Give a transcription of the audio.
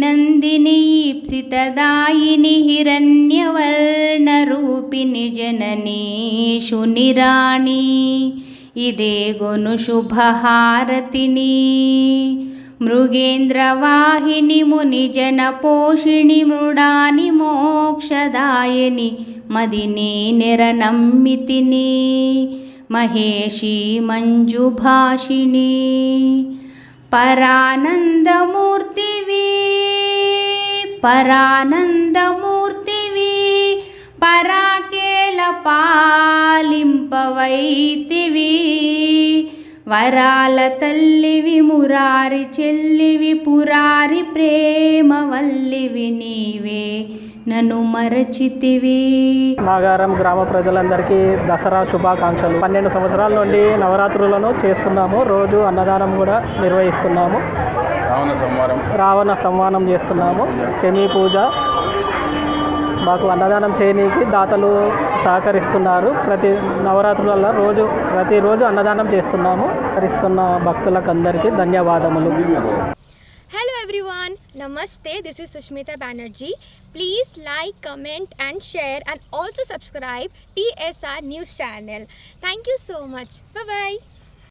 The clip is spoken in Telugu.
నందిని ఈప్సితదాయిని హిరణ్యవర్ణరూపిణి జననీ శునిరాణి ఇదేగొను శుభహారతిని మృగేంద్రవాహిని మునిజన పోషిణి మృడాని మోక్షదాయని మదిని నిరనమ్మితిని మహేషి మంజుభాషిణి పరానందమూర్తివి పరానందమూర్తివి పరాకేల పాలింపవైతివి వరాల తల్లివి మురారి చెల్లివి పురారి ప్రేమవల్లివి నీవే నన్ను మరచితివి. నాగారం గ్రామ ప్రజలందరికీ దసరా శుభాకాంక్షలు. 12 సంవత్సరాల నుండి నవరాత్రులను చేస్తున్నాము. రోజు అన్నదానం కూడా నిర్వహిస్తున్నాము. రావణ సంహారం చేస్తున్నాము. శమీ పూజ మాకు అన్నదానం చేయనీకి దాతలు సహకరిస్తున్నారు. ప్రతి నవరాత్రులలో ప్రతిరోజు అన్నదానం చేస్తున్నాము. సహకరిస్తున్న భక్తులకు అందరికీ ధన్యవాదములు. Hello everyone, Namaste, this is Sushmita Banerjee. Please like, comment and share and also subscribe TSR News channel. Thank you so much. Bye bye.